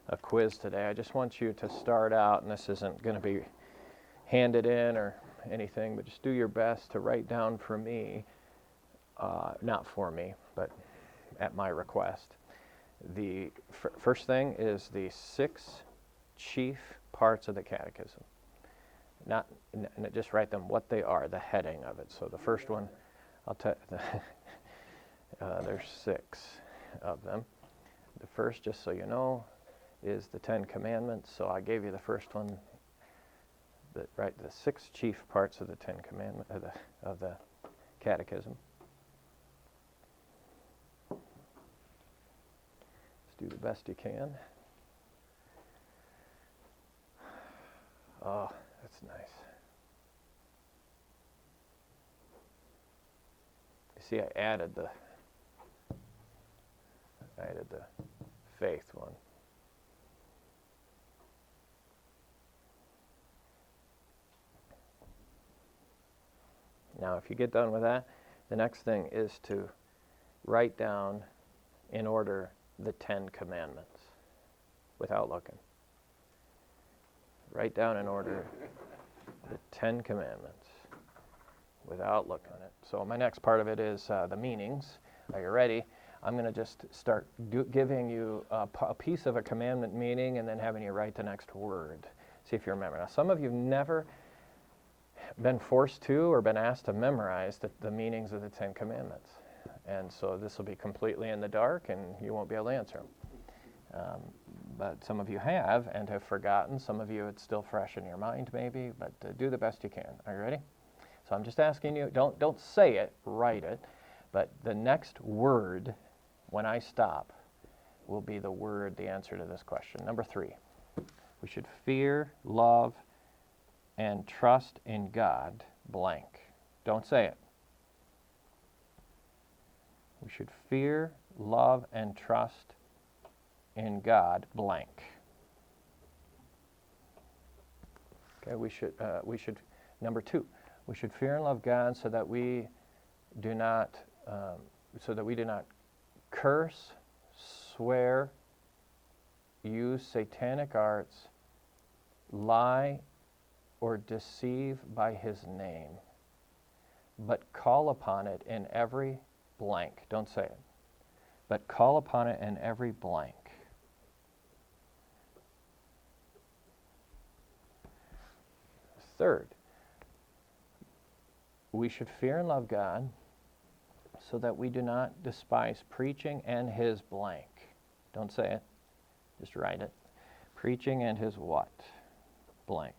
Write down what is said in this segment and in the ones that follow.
a quiz today. I just want you to start out, and this isn't going to be handed in or anything, but just do your best to write down for me, not for me, but at my request. The first thing is the 6 chief parts of the catechism. Not just write them what they are, the heading of it. So the first one, I'll tell there's 6 of them. The first, just so you know, is the 10 Commandments. So I gave you the first one. The 6 chief parts of the 10 Commandments of the Catechism. Let's do the best you can. Oh, that's nice. You see, I added the faith one. Now, if you get done with that, the next thing is to write down in order the 10 Commandments without looking. Write down in order the 10 Commandments without looking at it. So my next part of it is the meanings. Are you ready? I'm going to just start giving you a piece of a commandment meaning and then having you write the next word. See if you remember. Now, some of you have never been forced to or been asked to memorize the meanings of the 10 Commandments. And so this will be completely in the dark and you won't be able to answer them. But some of you have and have forgotten. Some of you, it's still fresh in your mind maybe, but do the best you can. Are you ready? So I'm just asking you, don't say it, write it. But the next word, when I stop, will be the answer to this question. Number 3, we should fear, love, and trust in God, blank. Don't say it. We should fear, love, and trust in God, blank. Okay, we should, number 2, we should fear and love God so that we do not curse, swear, use satanic arts, lie, or deceive by his name, but call upon it in every blank. Don't say it. But call upon it in every blank. Third, we should fear and love God so that we do not despise preaching and his blank. Don't say it. Just write it. Preaching and his what? Blank.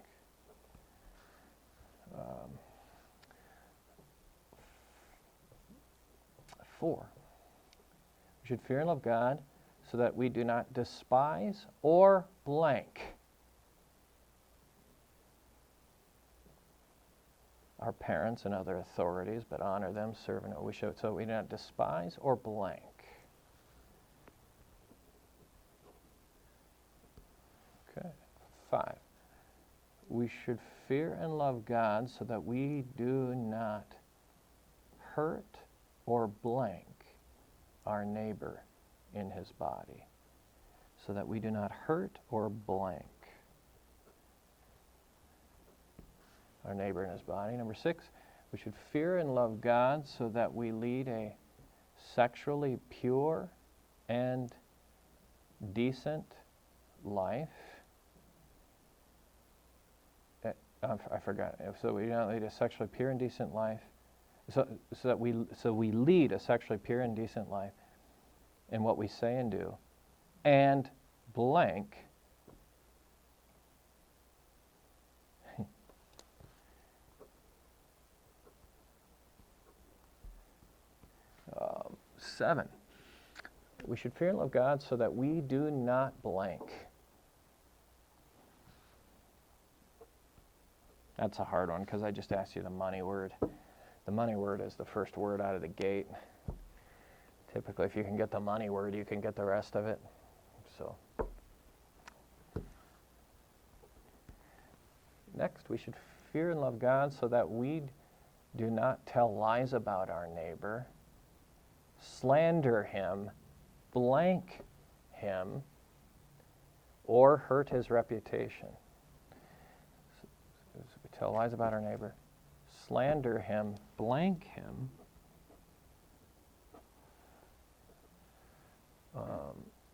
4, we should fear and love God so that we do not despise or blank our parents and other authorities, but honor them, serve, and so we do not despise or blank. Okay. 5, we should fear and love God so that we do not hurt or blank our neighbor in his body. So that we do not hurt or blank our neighbor in his body. Number 6, we should fear and love God so that we lead a sexually pure and decent life. I forgot. So we do not lead a sexually pure and decent life. So we lead a sexually pure and decent life in what we say and do, and blank. 7, we should fear and love God so that we do not blank. That's a hard one because I just asked you the money word. The money word is the first word out of the gate. Typically, if you can get the money word, you can get the rest of it. So, next, we should fear and love God so that we do not tell lies about our neighbor, slander him, blank him, or hurt his reputation. So we tell lies about our neighbor, slander him, blank him.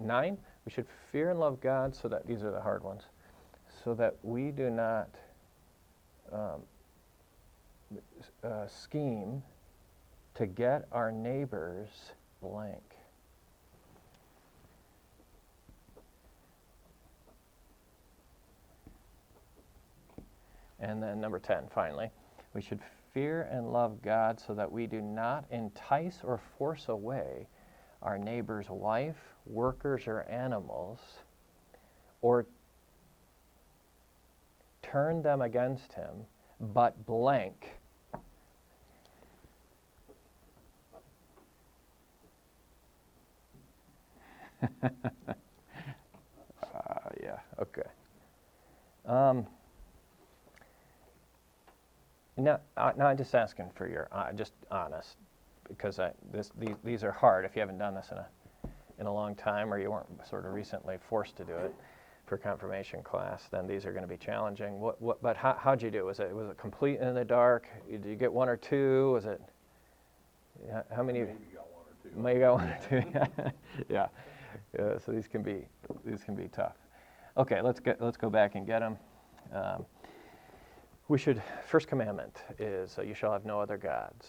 9, we should fear and love God so that, these are the hard ones, so that we do not scheme to get our neighbors blank. And then number 10, finally, we should fear and love God so that we do not entice or force away our neighbor's wife, workers, or animals, or turn them against him, but blank. Yeah, okay. Now I'm just asking for your just honest, because these are hard. If you haven't done this in a long time, or you weren't sort of recently forced to do it for confirmation class, then these are going to be challenging. But how'd you do? Was it complete in the dark? Did you get 1 or 2? Was it? How many? Maybe got 1 or 2. Maybe got 1 or 2. Yeah. So these can be tough. Okay, let's go back and get them. First commandment is you shall have no other gods.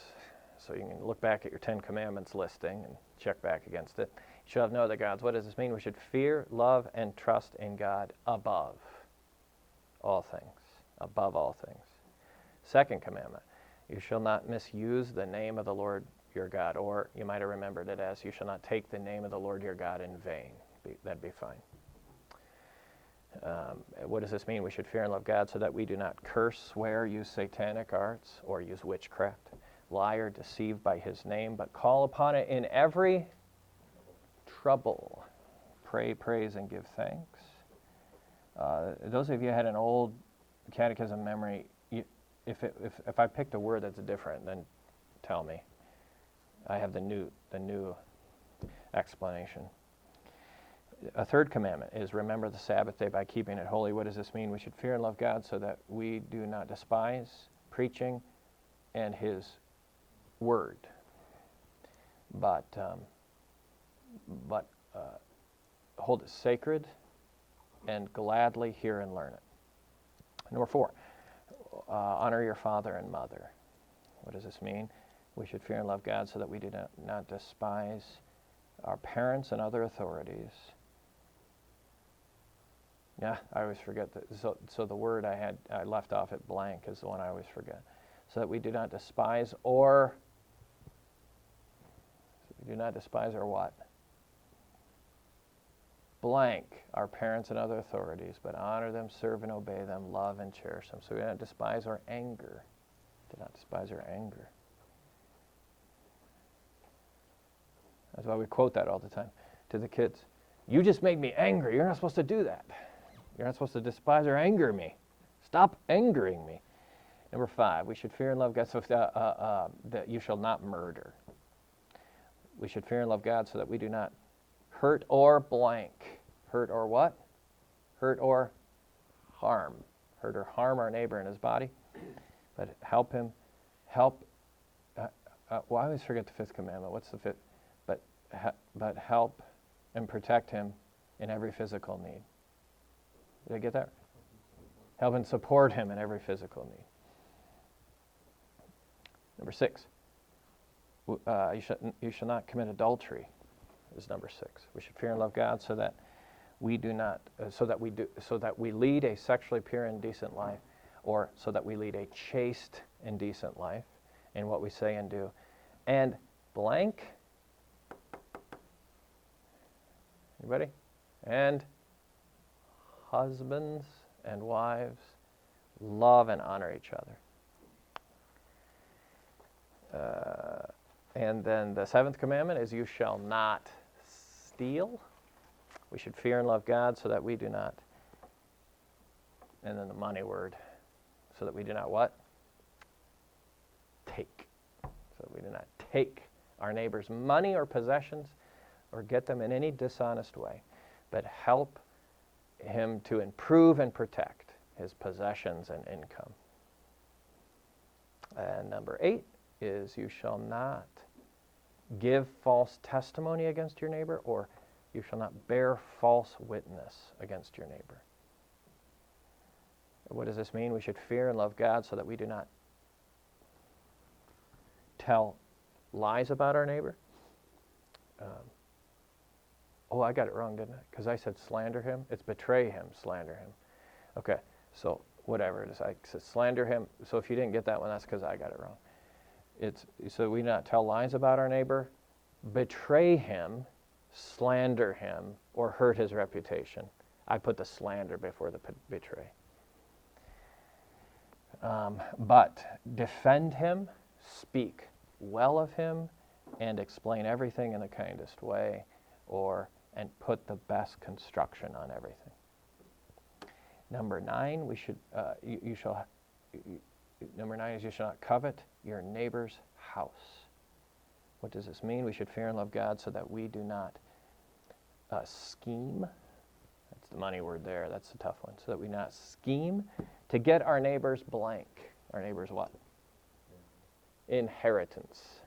So you can look back at your 10 commandments listing and check back against it. You shall have no other gods. What does this mean? We should fear, love, and trust in God above all things. Above all things. Second commandment, you shall not misuse the name of the Lord your God, or you might have remembered it as you shall not take the name of the Lord your God in vain. That'd be fine. What does this mean? We should fear and love God so that we do not curse, swear, use satanic arts, or use witchcraft, lie or deceive by his name, but call upon it in every trouble. Pray, praise, and give thanks. Those of you who had an old catechism memory, if I picked a word that's different, then tell me. I have the new explanation. A third commandment is remember the Sabbath day by keeping it holy. What does this mean? We should fear and love God so that we do not despise preaching and his word, but hold it sacred and gladly hear and learn it. Number 4, honor your father and mother. What does this mean? We should fear and love God so that we do not despise our parents and other authorities. Yeah, I always forget that. So the word I left off at blank is the one I always forget. So that we do not despise or what? Blank, our parents and other authorities, but honor them, serve and obey them, love and cherish them. So we do not despise our anger. Do not despise our anger. That's why we quote that all the time to the kids. You just made me angry. You're not supposed to do that. You're not supposed to despise or anger me. Stop angering me. Number 5, we should fear and love God so that you shall not murder. We should fear and love God so that we do not hurt or blank. Hurt or what? Hurt or harm. Hurt or harm our neighbor in his body. But help him. Well, I always forget the 5th commandment. What's the 5th? But help and protect him in every physical need. Did I get that? Help and support him in every physical need. Number 6, you shall not commit adultery. Is number 6. We should fear and love God so that we do not, so that we lead a sexually pure and decent life, or so that we lead a chaste and decent life in what we say and do, and blank. Anybody? And husbands and wives love and honor each other. And then the 7th commandment is you shall not steal. We should fear and love God so that we do not, and then the money word, so that we do not what? Take. So that we do not take our neighbor's money or possessions or get them in any dishonest way, but help him to improve and protect his possessions and income. And number 8 is you shall not give false testimony against your neighbor, or you shall not bear false witness against your neighbor. What does this mean? We should fear and love God so that we do not tell lies about our neighbor. I got it wrong, didn't I? Because I said slander him. It's betray him, slander him. Okay, so whatever it is, I said slander him. So if you didn't get that one, that's because I got it wrong. It's so we not tell lies about our neighbor, betray him, slander him, or hurt his reputation. I put the slander before the betray. But defend him, speak well of him, and explain everything in the kindest way, and put the best construction on everything. Number 9, number 9 is you shall not covet your neighbor's house. What does this mean? We should fear and love God so that we do not scheme. That's the money word there. That's the tough one. So that we not scheme to get our neighbor's blank. Our neighbor's what? Inheritance.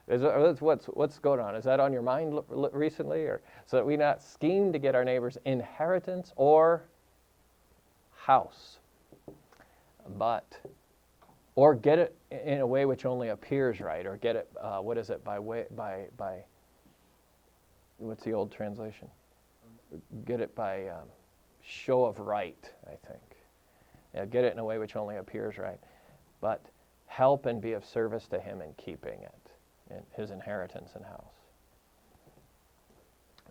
What's going on? Is that on your mind recently? Or so that we not scheme to get our neighbor's inheritance or house, or get it in a way which only appears right, or get it, by what's the old translation? Get it by show of right, I think. Yeah, get it in a way which only appears right, but help and be of service to him in keeping it, in his inheritance and house.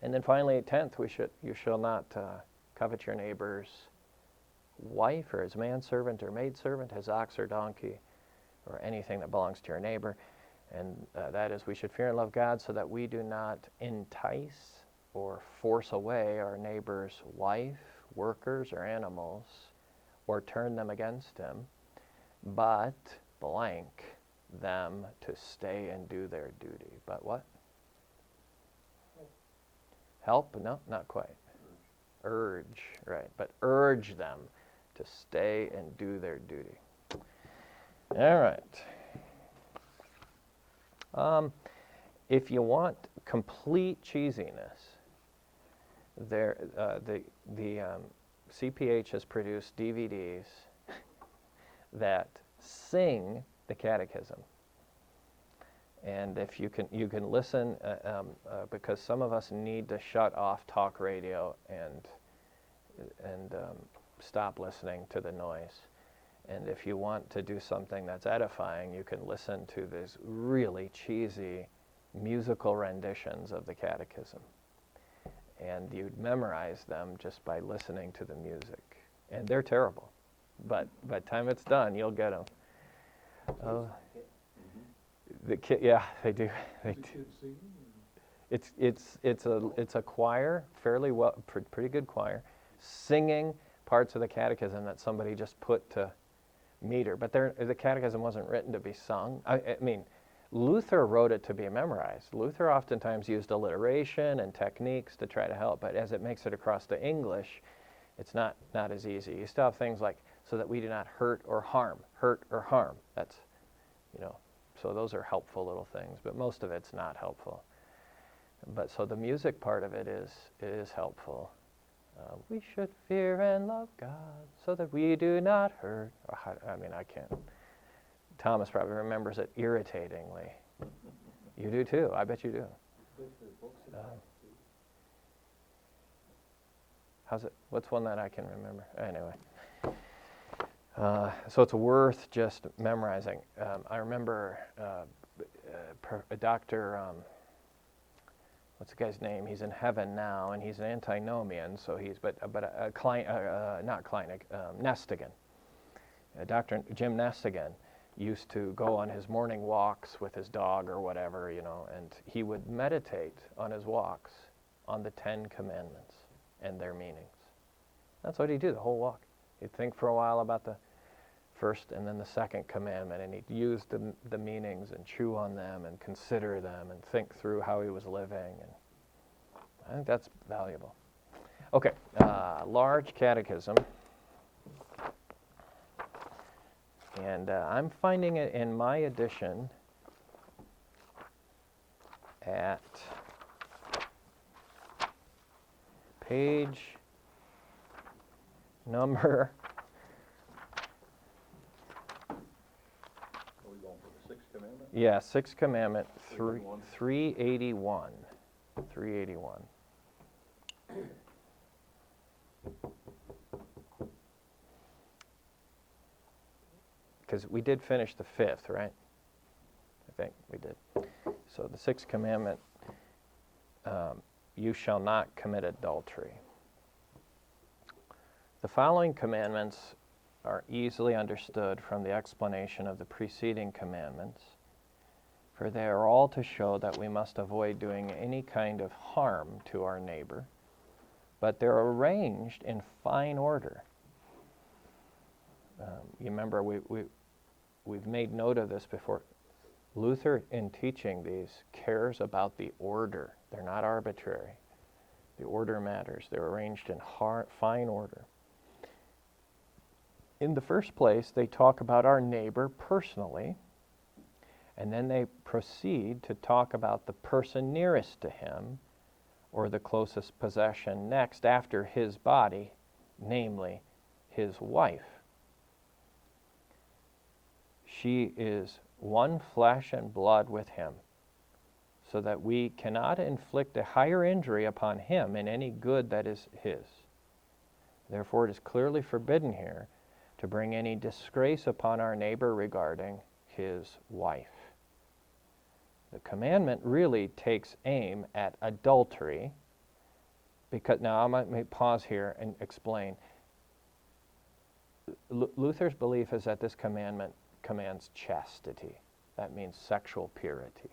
And then finally, 10th, you shall not covet your neighbor's wife or his manservant or maidservant, his ox or donkey, or anything that belongs to your neighbor. And that is, we should fear and love God so that we do not entice or force away our neighbor's wife, workers, or animals, or turn them against him, but blank them to stay and do their duty. But what? Help? No, not quite. Urge, right. But urge them to stay and do their duty. All right. If you want complete cheesiness, the CPH has produced DVDs that sing the catechism. And if you can listen, because some of us need to shut off talk radio and stop listening to the noise. And if you want to do something that's edifying, you can listen to these really cheesy musical renditions of the catechism. And you'd memorize them just by listening to the music. And they're terrible. But by the time it's done, you'll get them. The kid, yeah, they do. It's a choir, fairly well, pretty good choir, singing parts of the catechism that somebody just put to meter. But the catechism wasn't written to be sung. I mean, Luther wrote it to be memorized. Luther oftentimes used alliteration and techniques to try to help, but as it makes it across to English, it's not as easy. You still have things like, so that we do not hurt or harm. That's, so those are helpful little things, but most of it's not helpful. But so the music part of it is helpful. We should fear and love God so that we do not hurt. I can't. Thomas probably remembers it irritatingly. You do too. I bet you do. How's it? What's one that I can remember? Anyway. So it's worth just memorizing. I remember a doctor, what's the guy's name? He's in heaven now, and he's an antinomian, so Nestigan. Dr. Jim Nestigan used to go on his morning walks with his dog or whatever, and he would meditate on his walks on the 10 Commandments and their meanings. That's what he'd do the whole walk. He'd think for a while about the first and then the second commandment, and he'd use the meanings and chew on them and consider them and think through how he was living. I think that's valuable. Okay, large catechism. And I'm finding it in my edition at page number. Are we going for the Sixth Commandment? Yeah, Sixth Commandment, 381. 381. 381. Because we did finish the fifth, right? I think we did. So the Sixth Commandment, you shall not commit adultery. The following commandments are easily understood from the explanation of the preceding commandments, for they are all to show that we must avoid doing any kind of harm to our neighbor, but they're arranged in fine order. You remember we've made note of this before. Luther, in teaching these, cares about the order. They're not arbitrary. The order matters. They're arranged in fine order. In the first place, they talk about our neighbor personally, and then they proceed to talk about the person nearest to him, or the closest possession next after his body, namely his wife. She is one flesh and blood with him, so that we cannot inflict a higher injury upon him in any good that is his. Therefore, it is clearly forbidden here to bring any disgrace upon our neighbor regarding his wife. The commandment really takes aim at adultery, because now I might pause here and explain. Luther's belief is that this commandment commands chastity. That means sexual purity.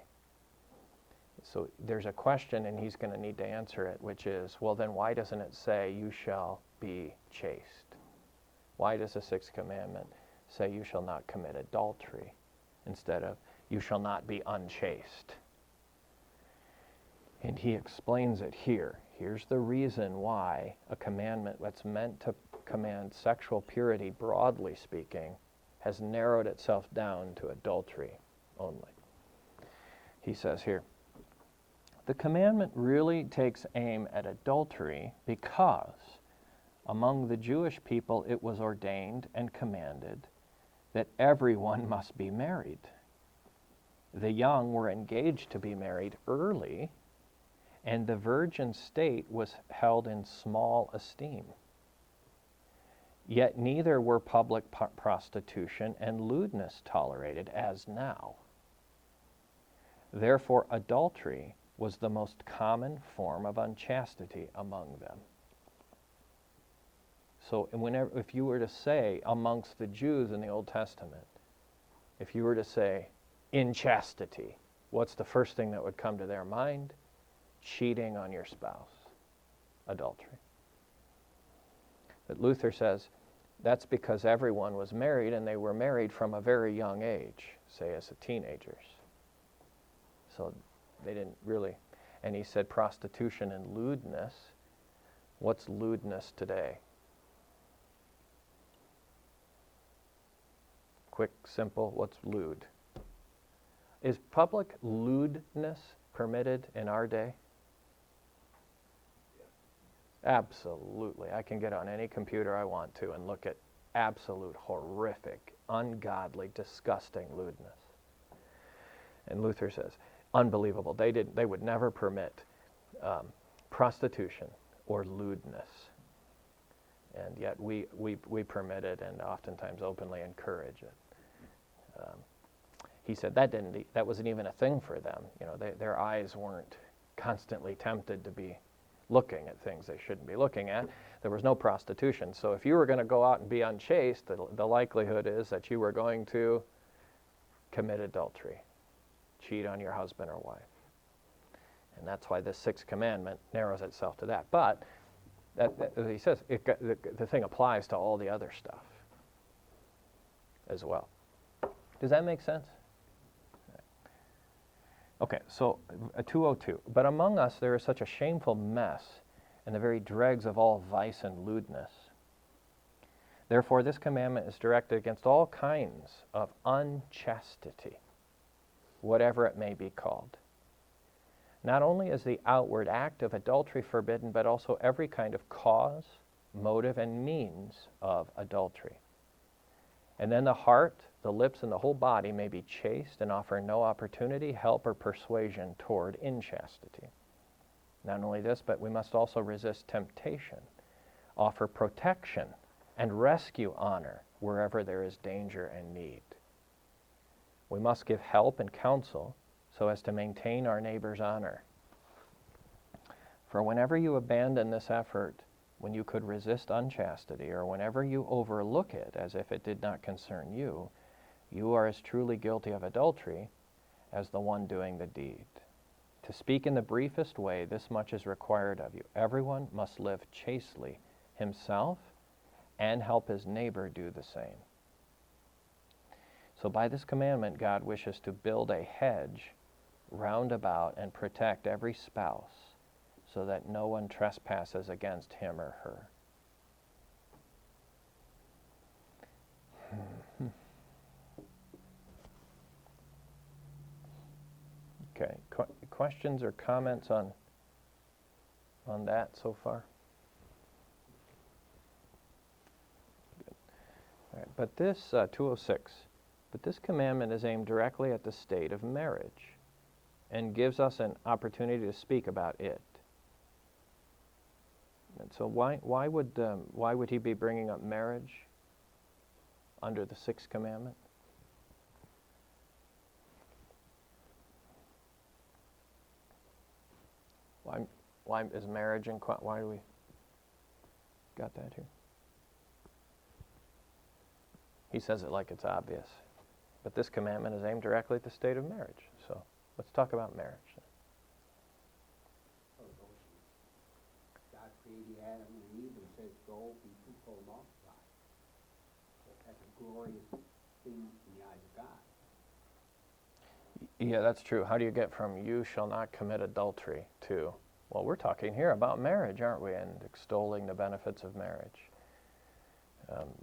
So there's a question, and he's going to need to answer it, which is, well, then why doesn't it say you shall be chaste? Why does the Sixth Commandment say you shall not commit adultery instead of you shall not be unchaste? And he explains it here. Here's the reason why a commandment that's meant to command sexual purity, broadly speaking, has narrowed itself down to adultery only. He says here, the commandment really takes aim at adultery because among the Jewish people it was ordained and commanded that everyone must be married. The young were engaged to be married early, and the virgin state was held in small esteem. Yet neither were public prostitution and lewdness tolerated as now. Therefore, adultery was the most common form of unchastity among them. So if you were to say amongst the Jews in the Old Testament, if you were to say inchastity, what's the first thing that would come to their mind? Cheating on your spouse, adultery. But Luther says that's because everyone was married, and they were married from a very young age, say as teenagers. So they didn't really, and he said prostitution and lewdness. What's lewdness today? Quick, simple, what's lewd? Is public lewdness permitted in our day? Absolutely. I can get on any computer I want to and look at absolute, horrific, ungodly, disgusting lewdness. And Luther says, unbelievable. They would never permit prostitution or lewdness. And yet we permit it and oftentimes openly encourage it. He said that wasn't even a thing for them. You know, their eyes weren't constantly tempted to be looking at things they shouldn't be looking at. There was no prostitution. So if you were going to go out and be unchaste, the likelihood is that you were going to commit adultery, cheat on your husband or wife. And that's why this Sixth Commandment narrows itself to that. But he says the thing applies to all the other stuff as well. Does that make sense? Okay, so 202. But among us there is such a shameful mess, and the very dregs of all vice and lewdness. Therefore this commandment is directed against all kinds of unchastity, whatever it may be called. Not only is the outward act of adultery forbidden, but also every kind of cause, motive, and means of adultery. And then the heart, the lips, and the whole body may be chaste and offer no opportunity, help, or persuasion toward inchastity. Not only this, but we must also resist temptation, offer protection, and rescue honor wherever there is danger and need. We must give help and counsel so as to maintain our neighbor's honor. For whenever you abandon this effort, when you could resist unchastity, or whenever you overlook it as if it did not concern you, you are as truly guilty of adultery as the one doing the deed. To speak in the briefest way, this much is required of you. Everyone must live chastely himself and help his neighbor do the same. So by this commandment, God wishes to build a hedge round about and protect every spouse so that no one trespasses against him or her. Okay, questions or comments on that so far? Good. All right, but this 206, but this commandment is aimed directly at the state of marriage and gives us an opportunity to speak about it. And so why would he be bringing up marriage under the sixth commandment? Why is marriage in why do we got that here? He says it like it's obvious, but this commandment is aimed directly at the state of marriage. So let's talk about marriage. God created Adam and Eve and says, "Go, be fruitful and multiply." That's a glorious thing in the eyes of God. Yeah, that's true. How do you get from "you shall not commit adultery" to, well, we're talking here about marriage, aren't we, and extolling the benefits of marriage?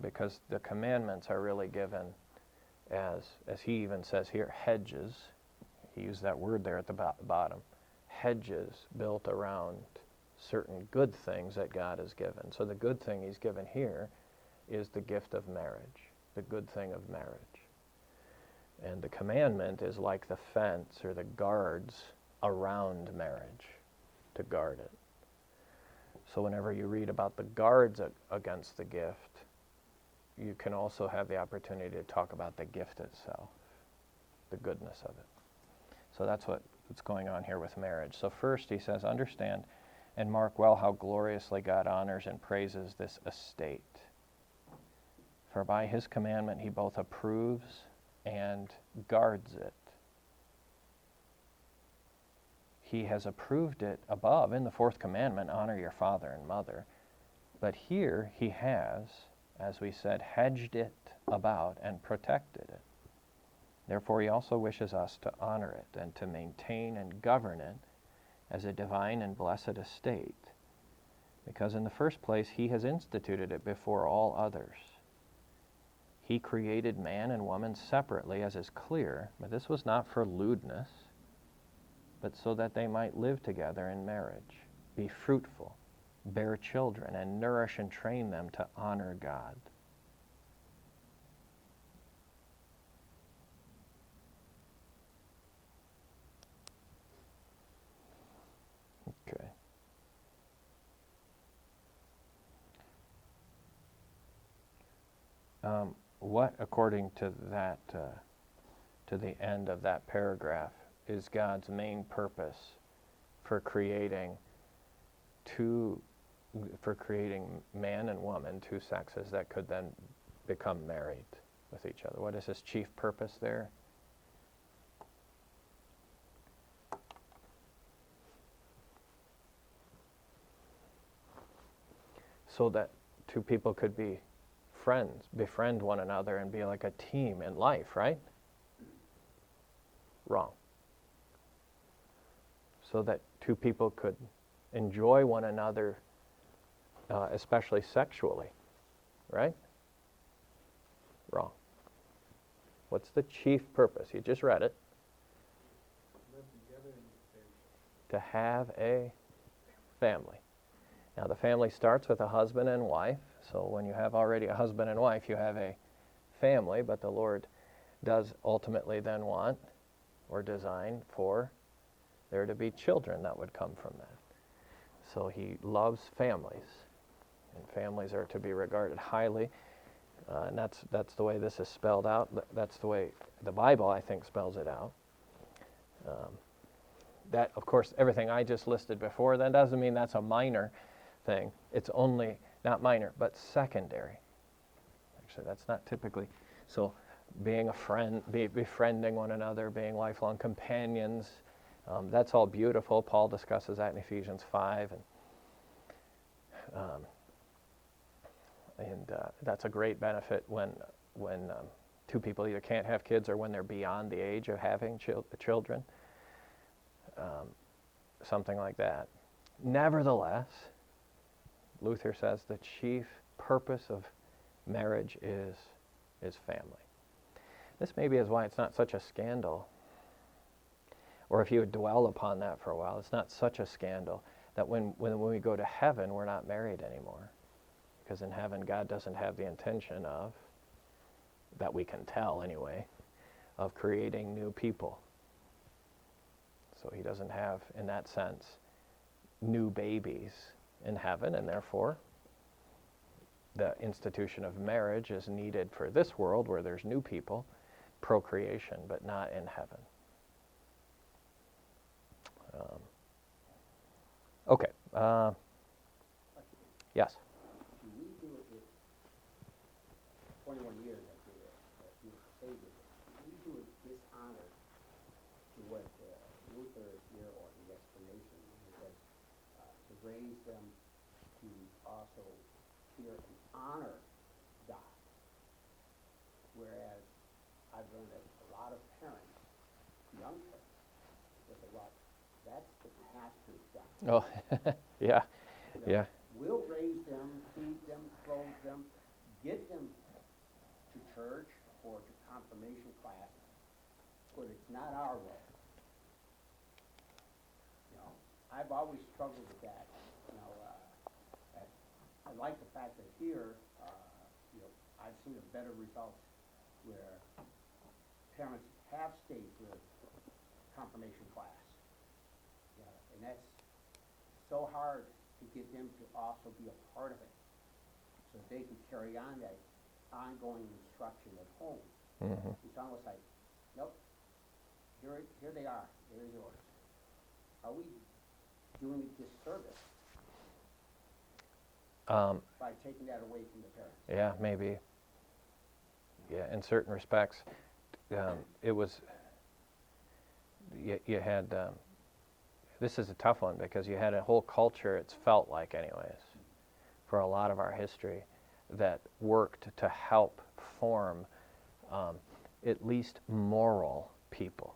Because the commandments are really given as he even says here, hedges. He used that word there at the bottom. Hedges built around certain good things that God has given. So the good thing he's given here is the gift of marriage, the good thing of marriage. And the commandment is like the fence or the guards around marriage to guard it. So whenever you read about the guards against the gift, you can also have the opportunity to talk about the gift itself, the goodness of it. So that's what's going on here with marriage. So first he says, understand and mark well how gloriously God honors and praises this estate. For by his commandment he both approves and guards it. He has approved it above in the fourth commandment, honor your father and mother. But here he has, as we said, hedged it about and protected it. Therefore he also wishes us to honor it and to maintain and govern it as a divine and blessed estate, because in the first place he has instituted it before all others. He created man and woman separately, as is clear, but this was not for lewdness, but so that they might live together in marriage, be fruitful, bear children, and nourish and train them to honor God. Okay. What, according to that, to the end of that paragraph, is God's main purpose for creating man and woman, two sexes that could then become married with each other? What is his chief purpose there? So that two people could be friends, befriend one another, and be like a team in life, right? Wrong. so that two people could enjoy one another, especially sexually, right? Wrong. What's the chief purpose? You just read it. Live together in marriage. To have a family. Now, the family starts with a husband and wife. So when you have already a husband and wife, you have a family, but the Lord does ultimately then want or design for there to be children that would come from that. So he loves families, and families are to be regarded highly, and that's the way this is spelled out. That's the way the Bible, I think, spells it out. That, of course, everything I just listed before, that doesn't mean that's a minor thing. It's only, not minor, but secondary. Actually, that's not typically. So being a friend, befriending one another, being lifelong companions, that's all beautiful. Paul discusses that in Ephesians 5. And that's a great benefit when two people either can't have kids or when they're beyond the age of having children. Something like that. Nevertheless, Luther says the chief purpose of marriage is family. This maybe is why it's not such a scandal. Or if you would dwell upon that for a while, it's not such a scandal that when we go to heaven, we're not married anymore. Because in heaven, God doesn't have the intention of, that we can tell anyway, of creating new people. So he doesn't have, in that sense, new babies in heaven, and therefore the institution of marriage is needed for this world where there's new people, procreation, but not in heaven. Okay. Yes? Do we do it with 21 years after you were saved, do we do it dishonor to what Luther here, or the explanation, he says, to raise them to also fear and honor God? Whereas I've learned that a lot of parents, young parents, they say, well, that's the pastor's job. Oh, yeah, You know, yeah. We'll raise them, feed them, clothe them, get them to church or to confirmation class, but it's not our way. You know, I've always struggled with that. You know, I like the fact that here, you know, I've seen a better results where parents have stayed with confirmation class. Yeah, and that's so hard to get them to also be a part of it, so they can carry on that ongoing instruction at home. Mm-hmm. It's almost like, nope, here they are, here's yours. Are we doing a disservice by taking that away from the parents? Yeah, maybe. Yeah, in certain respects, it was, you had, this is a tough one because you had a whole culture, it's felt like anyways, for a lot of our history, that worked to help form at least moral people.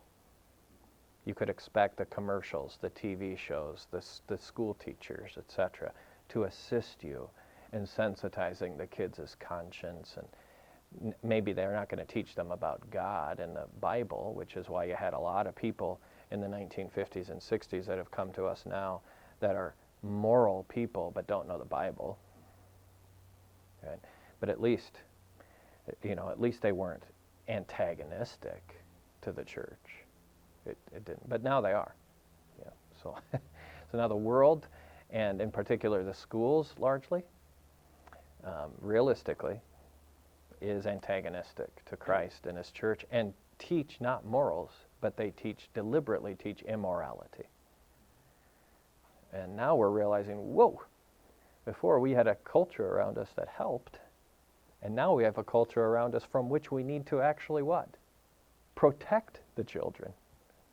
You could expect the commercials, the TV shows, the school teachers, etc., to assist you in sensitizing the kids' conscience. And maybe they're not going to teach them about God and the Bible, which is why you had a lot of people in the 1950s and 60s that have come to us now that are moral people but don't know the Bible. Right? But at least, you know, at least they weren't antagonistic to the church. It didn't, but now they are. Yeah. So, so now the world, and in particular the schools, largely, realistically, is antagonistic to Christ and His church, and teach not morals, but they deliberately teach immorality. And now we're realizing, whoa, before we had a culture around us that helped, and now we have a culture around us from which we need to actually what? Protect the children.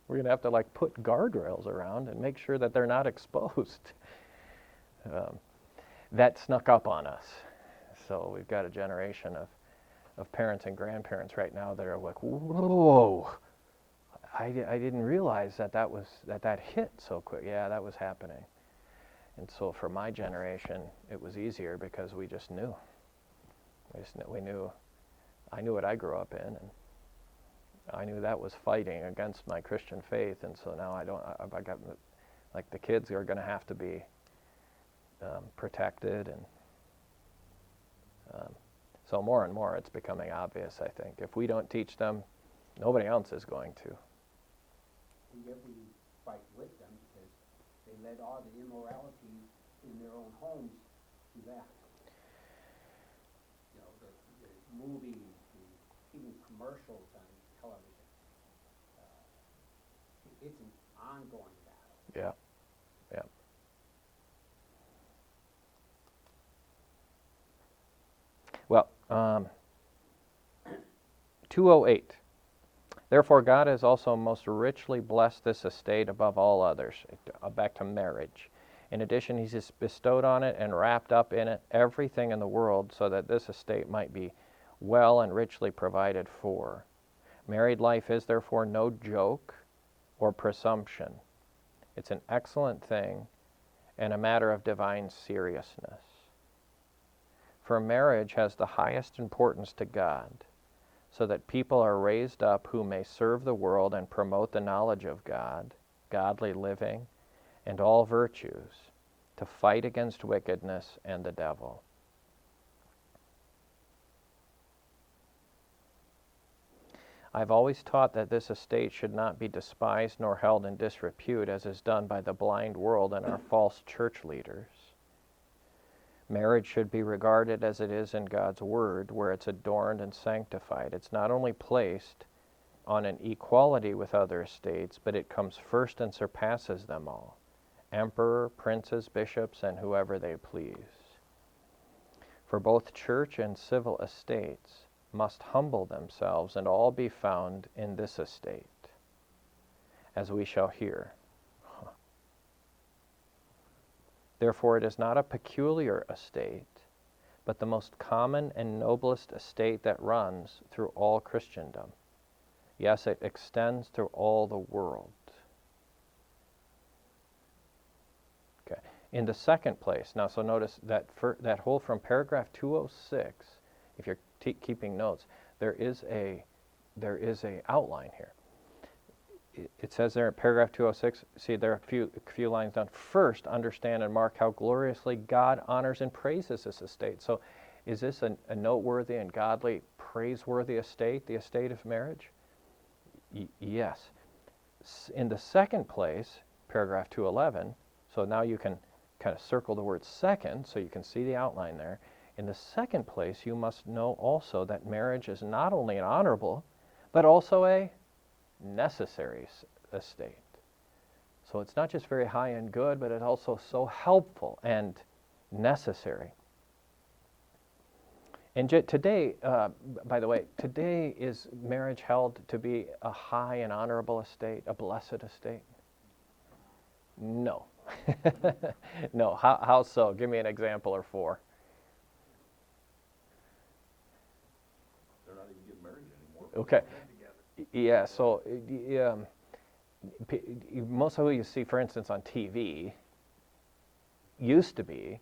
We're going to have to like put guardrails around and make sure that they're not exposed. That snuck up on us. So we've got a generation of parents and grandparents right now that are like, whoa, I didn't realize that hit so quick. Yeah, that was happening. And so for my generation, it was easier because we just knew. We knew. I knew what I grew up in, and I knew that was fighting against my Christian faith. And so now I got, like, the kids are going to have to be protected, and so more and more it's becoming obvious, I think. If we don't teach them, nobody else is going to. And yet we fight with them because they let all the immorality in their own homes to that. You know, the movies, even commercials on television. It's an ongoing battle. Yeah, yeah. Well, 208. Therefore God has also most richly blessed this estate above all others. Back to marriage. In addition, He's just bestowed on it and wrapped up in it everything in the world, so that this estate might be well and richly provided for. Married life is therefore no joke or presumption. It's an excellent thing and a matter of divine seriousness. For marriage has the highest importance to God, so that people are raised up who may serve the world and promote the knowledge of God, godly living, and all virtues, to fight against wickedness and the devil. I've always taught that this estate should not be despised nor held in disrepute, as is done by the blind world and our false church leaders. Marriage should be regarded as it is in God's Word, where it's adorned and sanctified. It's not only placed on an equality with other estates, but it comes first and surpasses them all: emperor, princes, bishops, and whoever they please. For both church and civil estates must humble themselves and all be found in this estate, as we shall hear. Therefore it is not a peculiar estate, but the most common and noblest estate that runs through all Christendom. Yes, it extends through all the world. Okay. In the second place, now so notice that that whole from paragraph 206, if you're keeping notes, there is a outline here. It says there in paragraph 206, see there are a few lines down. First, understand and mark how gloriously God honors and praises this estate. So is this a noteworthy and godly, praiseworthy estate, the estate of marriage? Yes. In the second place, paragraph 211, so now you can kind of circle the word second so you can see the outline there. In the second place, you must know also that marriage is not only an honorable, but also a necessary estate. So it's not just very high and good, but it's also so helpful and necessary. And today, by the way, today is marriage held to be a high and honorable estate, a blessed estate? No. No. How so? Give me an example or four. They're not even getting married anymore. Okay. Yeah, so most of what you see, for instance, on TV, used to be,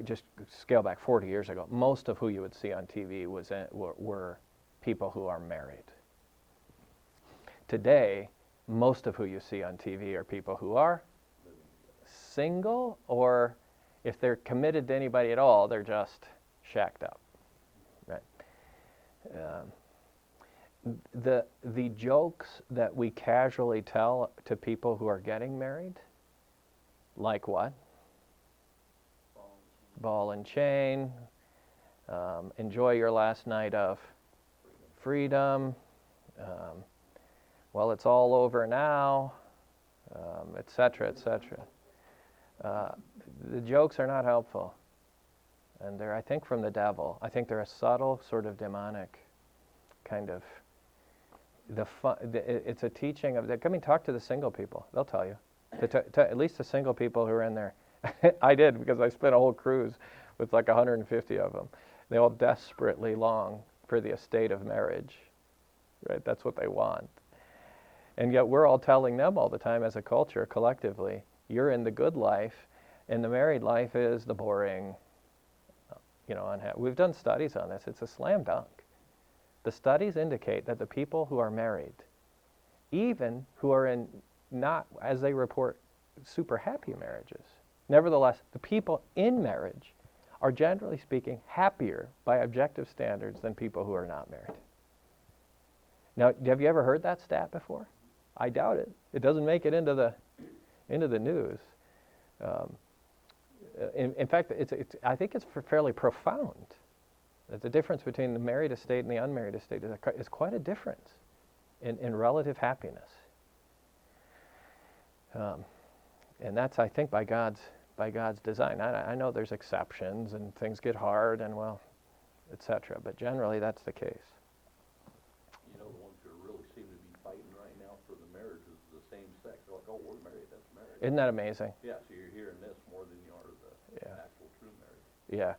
just scale back 40 years ago, most of who you would see on TV were people who are married. Today, most of who you see on TV are people who are single, or if they're committed to anybody at all, they're just shacked up. Right? The jokes that we casually tell to people who are getting married, like what? Ball and chain, enjoy your last night of freedom, well, it's all over now, etc., etc. The jokes are not helpful, and they're, I think, from the devil. I think they're a subtle, sort of demonic kind of, it's a teaching of, I mean, talk to the single people. They'll tell you. At least the single people who are in there. I did, because I spent a whole cruise with like 150 of them. They all desperately long for the estate of marriage, right? That's what they want. And yet we're all telling them all the time as a culture, collectively, you're in the good life, and the married life is the boring, unhappy. We've done studies on this. It's a slam dunk. The studies indicate that the people who are married, even who are in not, as they report, super happy marriages, nevertheless, the people in marriage are generally speaking happier by objective standards than people who are not married. Now, have you ever heard that stat before? I doubt it. It doesn't make it into the news. In fact, I think it's fairly profound that the difference between the married estate and the unmarried estate is quite a difference in relative happiness. And that's, I think, by God's design. I know there's exceptions and things get hard and, well, etc. But generally, that's the case. You know, the ones who really seem to be fighting right now for the marriage is the same sex. They're like, oh, we're married, that's marriage. Isn't that amazing? Yeah, so you're hearing this more than you are the actual true marriage. Yeah.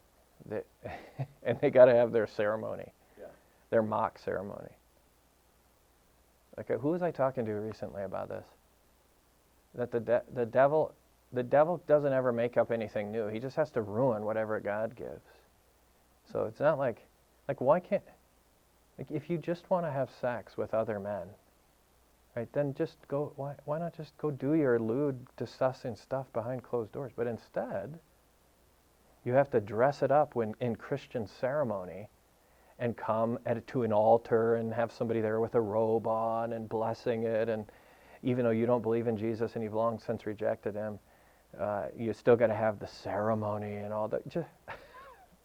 And they got to have their ceremony, Yeah. their mock ceremony. Okay, who was I talking to recently about this? That the devil doesn't ever make up anything new. He just has to ruin whatever God gives. So it's not like why can't, like if you just want to have sex with other men, right, then just go, why not just go do your lewd, disgusting stuff behind closed doors? But instead, you have to dress it up in Christian ceremony and come to an altar and have somebody there with a robe on and blessing it. And even though you don't believe in Jesus and you've long since rejected him, you still got to have the ceremony and all that. Just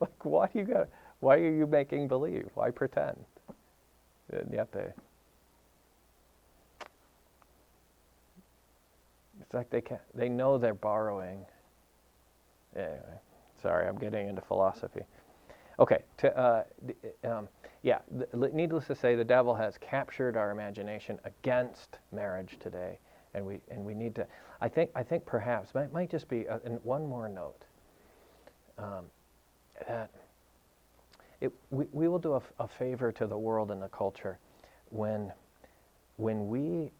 like, why are you making believe? Why pretend? And yet it's like they know they're borrowing. Anyway, sorry, I'm getting into philosophy. Okay, needless to say, the devil has captured our imagination against marriage today, and we need to. I think perhaps might just be one more note. That we will do a favor to the world and the culture when we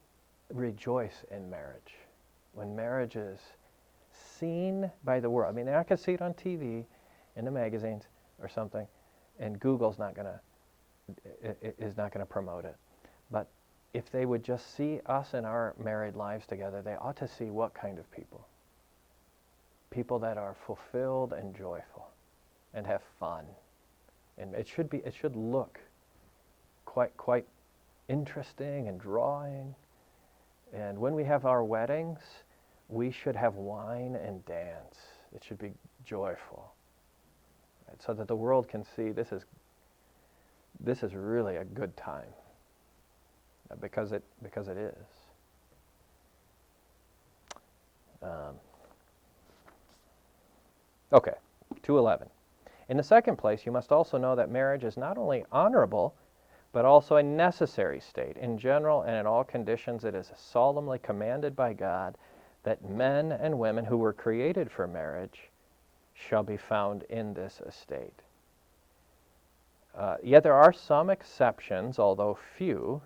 rejoice in marriage, when marriage is seen by the world. I mean, they're not going to see it on TV, in the magazines or something, and Google's is not going to promote it. But if they would just see us and our married lives together, they ought to see what kind of people. People that are fulfilled and joyful and have fun. And it should look quite interesting and drawing. And when we have our weddings, we should have wine and dance. It should be joyful, right? So that the world can see this is really a good time, because it is. Okay, 2:11. In the second place, you must also know that marriage is not only honorable, but also a necessary state. In general and in all conditions, it is solemnly commanded by God that men and women who were created for marriage shall be found in this estate. Yet there are some exceptions, although few,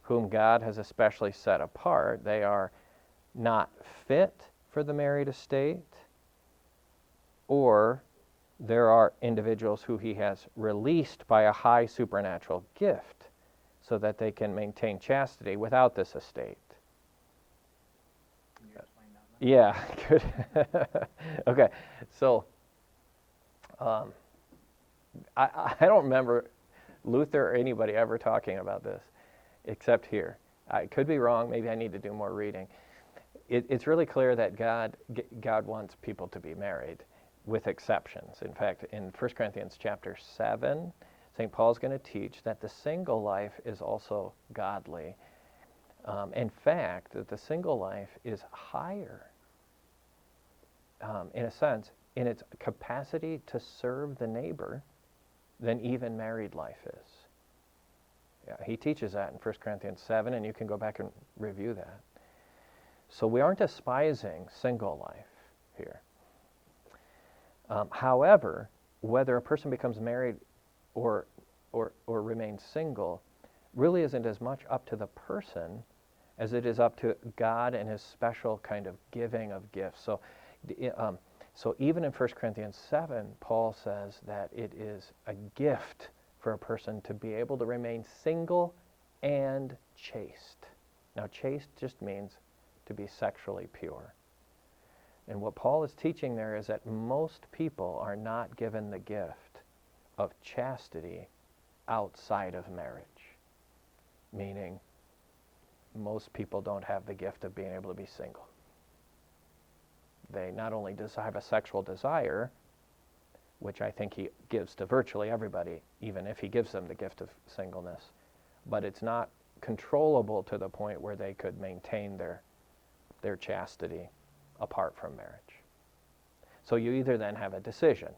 whom God has especially set apart. They are not fit for the married estate, or there are individuals who he has released by a high supernatural gift so that they can maintain chastity without this estate. Can you explain that now? Yeah, good. Okay, so I don't remember Luther or anybody ever talking about this, except here. I could be wrong. Maybe I need to do more reading. It's really clear that God wants people to be married, with exceptions. In fact, in 1 Corinthians chapter 7, St. Paul's going to teach that the single life is also godly. In fact, that the single life is higher, in a sense, in its capacity to serve the neighbor than even married life is. Yeah, he teaches that in 1 Corinthians 7, and you can go back and review that. So we aren't despising single life here. However, whether a person becomes married or remains single really isn't as much up to the person as it is up to God and his special kind of giving of gifts. So even in 1 Corinthians 7, Paul says that it is a gift for a person to be able to remain single and chaste. Now, chaste just means to be sexually pure. And what Paul is teaching there is that most people are not given the gift of chastity outside of marriage. Meaning, most people don't have the gift of being able to be single. They not only have a sexual desire, which I think he gives to virtually everybody, even if he gives them the gift of singleness, but it's not controllable to the point where they could maintain their chastity apart from marriage. So you either then have a decision,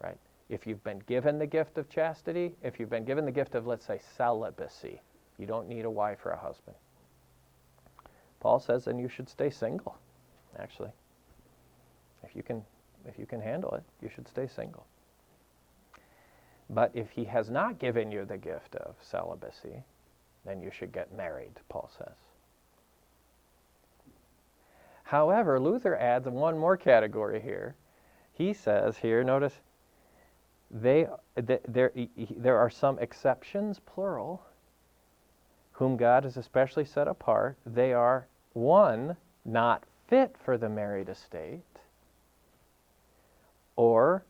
right? If you've been given the gift of chastity, if you've been given the gift of, let's say, celibacy, you don't need a wife or a husband. Paul says then you should stay single, actually. If you can handle it, you should stay single. But if he has not given you the gift of celibacy, then you should get married, Paul says. However, Luther adds one more category here. He says here, notice, there are some exceptions, plural, whom God has especially set apart. They are, one, not fit for the married estate, or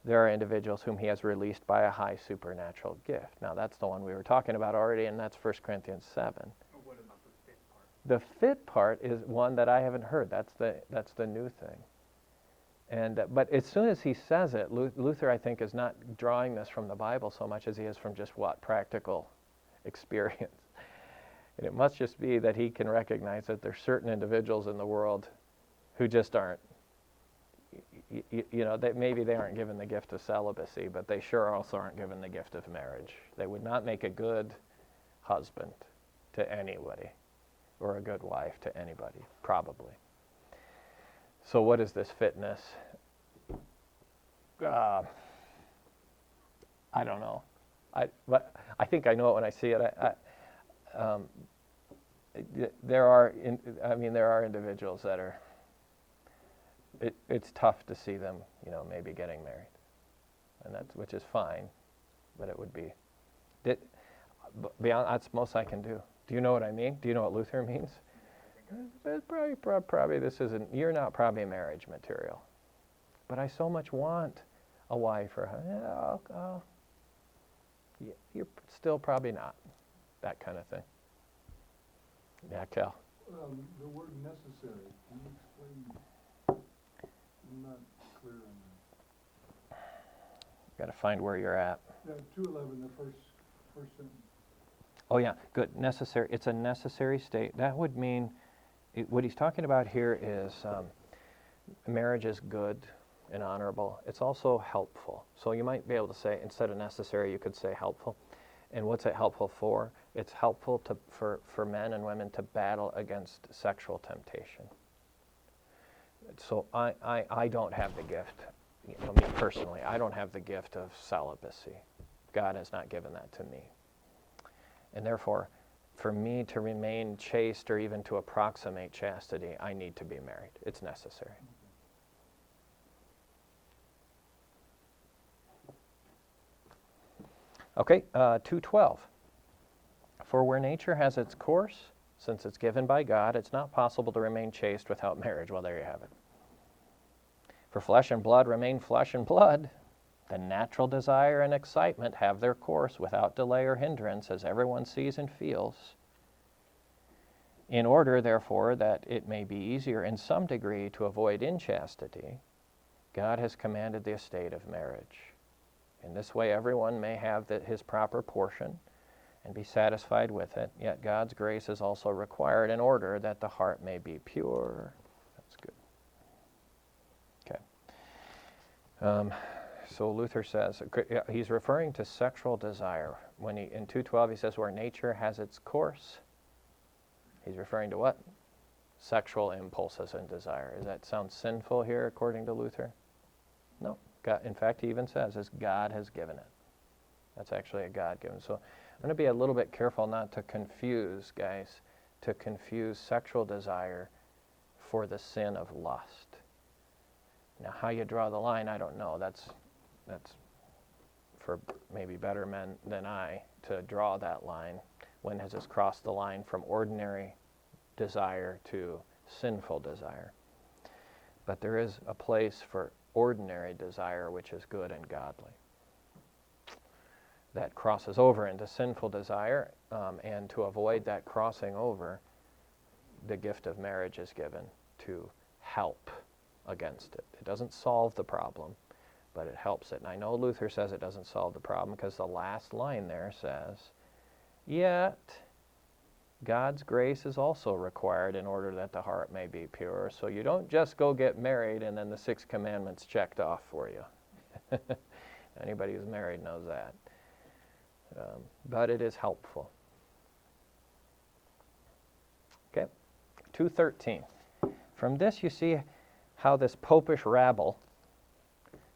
there are individuals whom he has released by a high supernatural gift. Now, that's the one we were talking about already, and that's 1 Corinthians 7. What about the fit part? The fit part is one that I haven't heard. That's the new thing. And but as soon as he says it, Luther, I think, is not drawing this from the Bible so much as he is from just practical experience. And it must just be that he can recognize that there's certain individuals in the world who just aren't, that maybe they aren't given the gift of celibacy, but they sure also aren't given the gift of marriage. They would not make a good husband to anybody, or a good wife to anybody, probably. So what is this fitness? I don't know. But I think I know it when I see it. There are individuals that are. It's tough to see them, maybe getting married, and which is fine, but it would be. Beyond that's most I can do. Do you know what I mean? Do you know what Luther means? It's probably this isn't. You're not probably marriage material, but I so much want a wife or you're still probably not. That kind of thing. Yeah, Cal. The word necessary, can you explain? I'm not clear on that. Got to find where you're at. 211, the first sentence. Oh yeah, good. Necessary. It's a necessary state. That would mean, what he's talking about here is marriage is good and honorable. It's also helpful. So you might be able to say, instead of necessary, you could say helpful. And what's it helpful for? It's helpful for men and women to battle against sexual temptation. So I don't have the gift, me personally, I don't have the gift of celibacy. God has not given that to me. And therefore, for me to remain chaste or even to approximate chastity, I need to be married. It's necessary. Okay, 2:12. For where nature has its course, since it's given by God, it's not possible to remain chaste without marriage. Well, there you have it. For flesh and blood remain flesh and blood. The natural desire and excitement have their course without delay or hindrance, as everyone sees and feels. In order, therefore, that it may be easier in some degree to avoid inchastity, God has commanded the estate of marriage. In this way, everyone may have his proper portion and be satisfied with it, yet God's grace is also required in order that the heart may be pure. That's good. Okay. So Luther says, he's referring to sexual desire. When in 2:12 he says, where nature has its course, he's referring to what? Sexual impulses and desire. Does that sound sinful here according to Luther? No. God, in fact, he even says, as God has given it. That's actually a God-given. So I'm going to be a little bit careful not to confuse, guys, to confuse sexual desire for the sin of lust. Now, how you draw the line, I don't know. That's for maybe better men than I to draw that line. When has this crossed the line from ordinary desire to sinful desire? But there is a place for ordinary desire which is good and godly. That crosses over into sinful desire, and to avoid that crossing over, the gift of marriage is given to help against it. It doesn't solve the problem, but it helps it. And I know Luther says it doesn't solve the problem because the last line there says, yet God's grace is also required in order that the heart may be pure. So you don't just go get married and then the 6 commandments checked off for you. Anybody who's married knows that. But it is helpful. Okay, 2:13. From this you see how this popish rabble,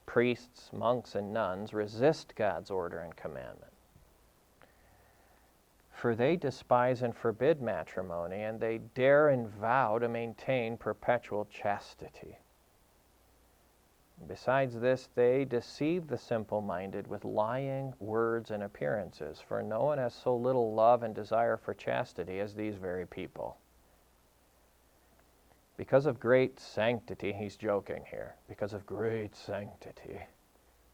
priests, monks, and nuns, resist God's order and commandment. For they despise and forbid matrimony, and they dare and vow to maintain perpetual chastity. Besides this, they deceive the simple-minded with lying words and appearances, for no one has so little love and desire for chastity as these very people. Because of great sanctity, he's joking here, because of great sanctity,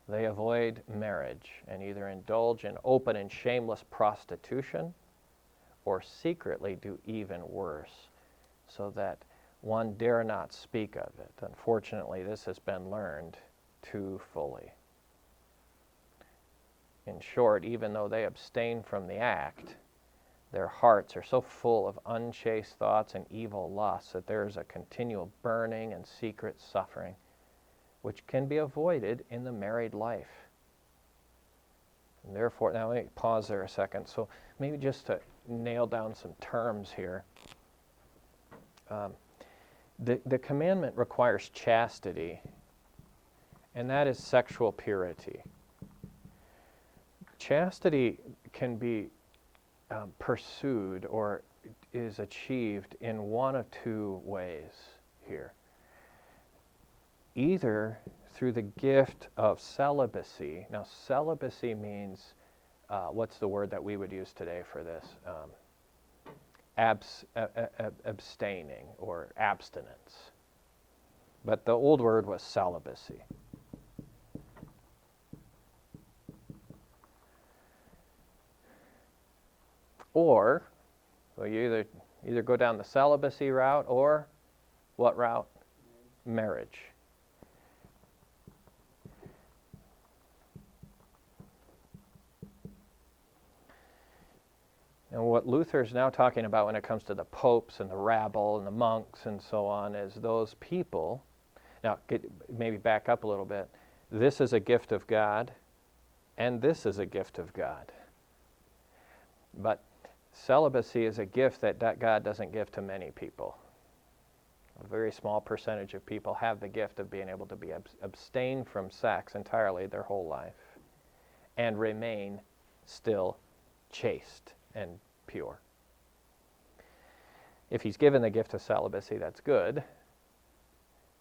they avoid marriage and either indulge in open and shameless prostitution or secretly do even worse, so that one dare not speak of it. Unfortunately, this has been learned too fully. In short, even though they abstain from the act, their hearts are so full of unchaste thoughts and evil lusts that there is a continual burning and secret suffering, which can be avoided in the married life. And therefore, now let me pause there a second. So maybe just to nail down some terms here. The commandment requires chastity, and that is sexual purity. Chastity can be pursued or is achieved in one of 2 ways here. Either through the gift of celibacy. Now, celibacy means, what's the word that we would use today for this? Abstaining or abstinence. But the old word was celibacy. Or, so you either go down the celibacy route or what route? Marriage. And what Luther is now talking about when it comes to the popes and the rabble and the monks and so on is those people. Now, maybe back up a little bit. This is a gift of God, and this is a gift of God. But celibacy is a gift that God doesn't give to many people. A very small percentage of people have the gift of being able to be abstain from sex entirely their whole life and remain still chaste and pure. If he's given the gift of celibacy, that's good,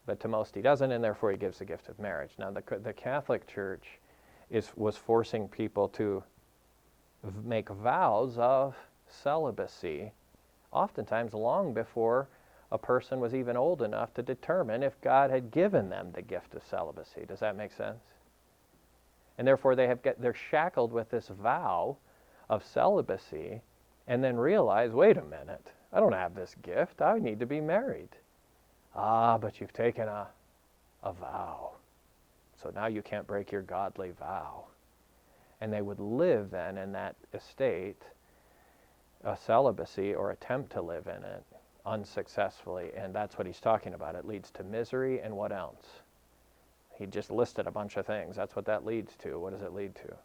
but to most he doesn't, and therefore he gives the gift of marriage. Now, the Catholic Church was forcing people to make vows of celibacy, oftentimes long before a person was even old enough to determine if God had given them the gift of celibacy. Does that make sense? And therefore they're shackled with this vow of celibacy, and then realize, wait a minute, I don't have this gift. I need to be married. But you've taken a vow. So now you can't break your godly vow. And they would live then in that estate, a celibacy, or attempt to live in it unsuccessfully. And that's what he's talking about. It leads to misery, and what else? He just listed a bunch of things. That's what that leads to. What does it lead to?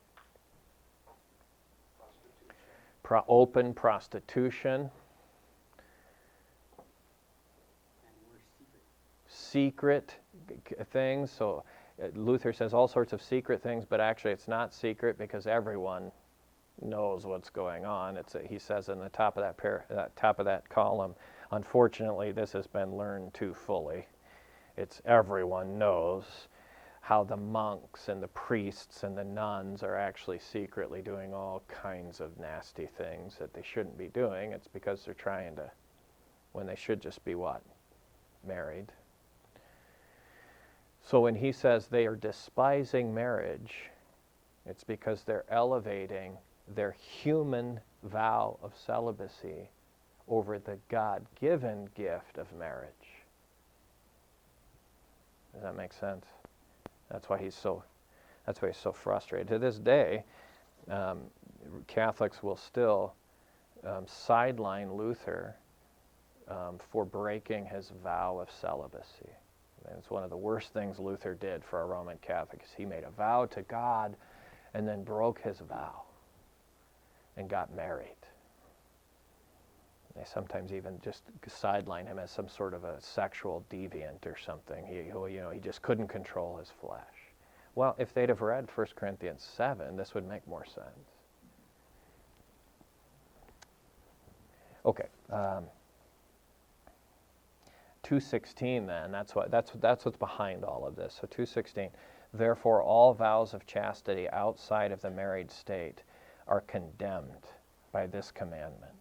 Open prostitution. Secret things. So Luther says all sorts of secret things, but actually it's not secret because everyone knows what's going on. He says in the top of top of that column, unfortunately, this has been learned too fully. It's everyone knows how the monks and the priests and the nuns are actually secretly doing all kinds of nasty things that they shouldn't be doing. It's because they're trying to, when they should just be what? Married. So when he says they are despising marriage, it's because they're elevating their human vow of celibacy over the God-given gift of marriage. Does that make sense? That's why he's so frustrated. To this day, Catholics will still sideline Luther for breaking his vow of celibacy. And it's one of the worst things Luther did for a Roman Catholic. Is he made a vow to God and then broke his vow and got married. They sometimes even just sideline him as some sort of a sexual deviant or something. He just couldn't control his flesh. Well, if they'd have read 1 Corinthians 7, this would make more sense. Okay, 2:16 then. That's what's behind all of this. So 2:16. Therefore, all vows of chastity outside of the married state are condemned by this commandment.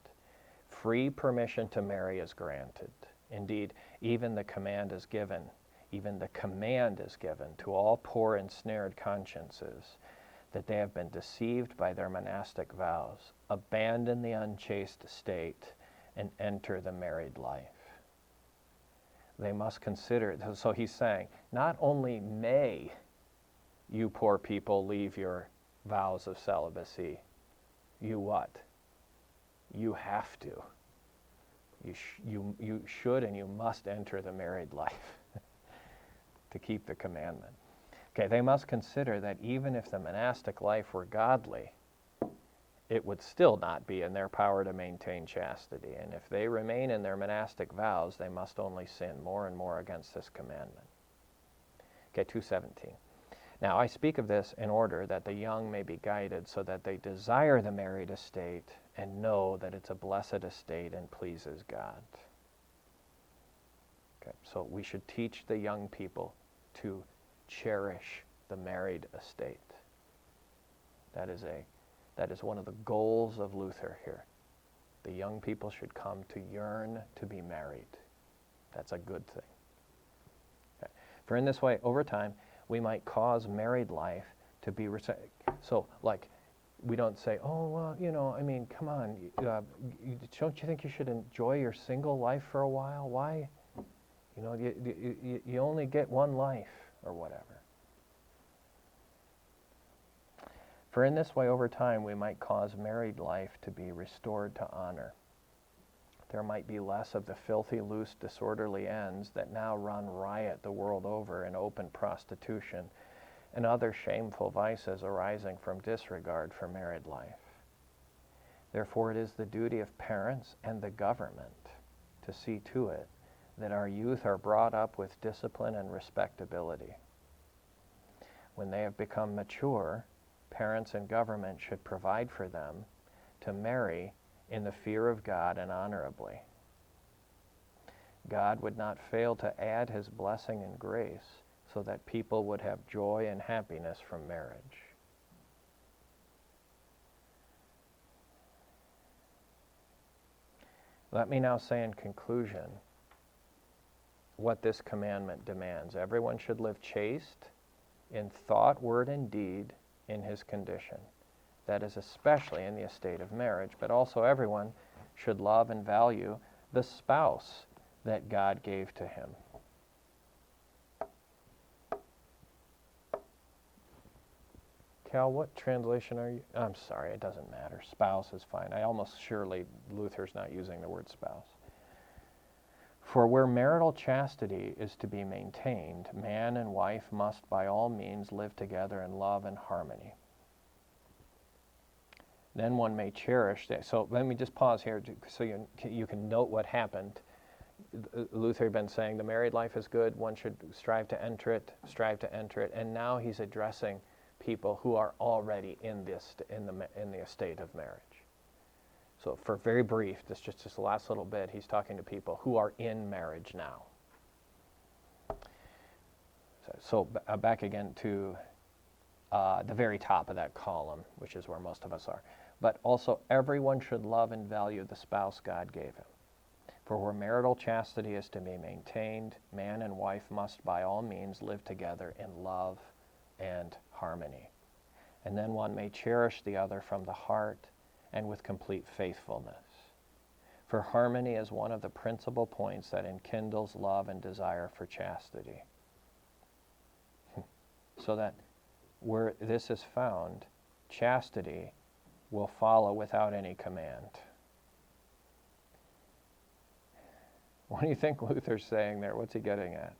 Free permission to marry is granted. Indeed, even the command is given to all poor ensnared consciences that they have been deceived by their monastic vows, abandon the unchaste state, and enter the married life. They must consider, so he's saying, not only may you poor people leave your vows of celibacy, you what? You have to. You should and you must enter the married life to keep the commandment. Okay, they must consider that even if the monastic life were godly, it would still not be in their power to maintain chastity. And if they remain in their monastic vows, they must only sin more and more against this commandment. Okay, 2:17. Now I speak of this in order that the young may be guided so that they desire the married estate and know that it's a blessed estate and pleases God. Okay, so we should teach the young people to cherish the married estate. That is one of the goals of Luther here. The young people should come to yearn to be married. That's a good thing. Okay. For in this way, over time, we might cause married life to be so like we don't say, oh well, come on, don't you think you should enjoy your single life for a while? Why? You only get one life or whatever. For in this way, over time, we might cause married life to be restored to honor. There might be less of the filthy, loose, disorderly ends that now run riot the world over in open prostitution and other shameful vices arising from disregard for married life. Therefore, it is the duty of parents and the government to see to it that our youth are brought up with discipline and respectability. When they have become mature, parents and government should provide for them to marry in the fear of God and honorably. God would not fail to add his blessing and grace so that people would have joy and happiness from marriage. Let me now say in conclusion what this commandment demands. Everyone should live chaste in thought, word, and deed in his condition. That is especially in the estate of marriage, but also everyone should love and value the spouse that God gave to him. Cal, what translation are you? I'm sorry, it doesn't matter. Spouse is fine. I almost surely Luther's not using the word spouse. For where marital chastity is to be maintained, man and wife must by all means live together in love and harmony. Then one may cherish that. So let me just pause here so you can note what happened. Luther had been saying the married life is good, one should strive to enter it, and now he's addressing people who are already in the estate of marriage. So for very brief, just this last little bit, he's talking to people who are in marriage now. So back again to the very top of that column, which is where most of us are. But also, everyone should love and value the spouse God gave him. For where marital chastity is to be maintained, man and wife must by all means live together in love and harmony. And then one may cherish the other from the heart and with complete faithfulness. For harmony is one of the principal points that enkindles love and desire for chastity. So that where this is found, chastity will follow without any command. What do you think Luther's saying there? What's he getting at?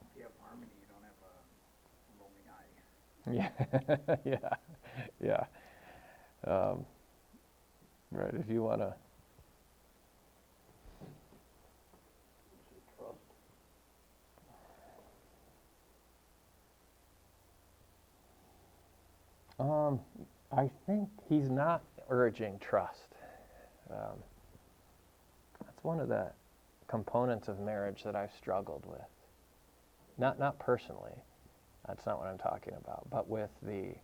If you have harmony, you don't have a roaming eye. Yeah. Right, if you want to... Trust. I think he's not urging trust. That's one of the components of marriage that I've struggled with. Not personally, that's not what I'm talking about, but with the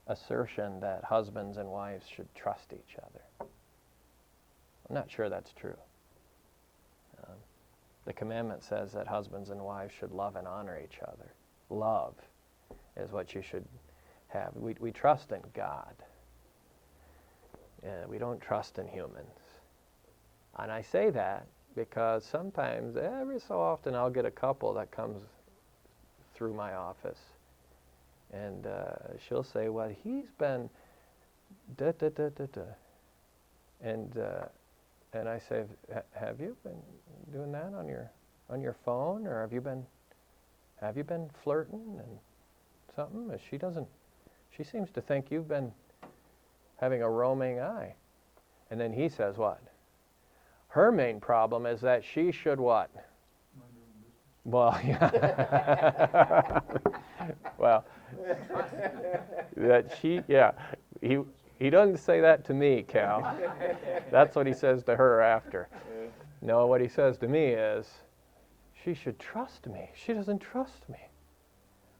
assertion that husbands and wives should trust each other. I'm not sure that's true. The commandment says that husbands and wives should love and honor each other. Love is what you should have. We trust in God. We don't trust in humans. And I say that because sometimes, every so often, I'll get a couple that comes through my office. And she'll say, well, he's been da-da-da-da-da. And I say, have you been doing that on your phone, or have you been flirting and something? She seems to think you've been having a roaming eye. And then he says what? Her main problem is that she should what? Well, yeah. Well, that she, yeah. He doesn't say that to me, Cal. That's what he says to her after. No, what he says to me is, she should trust me. She doesn't trust me.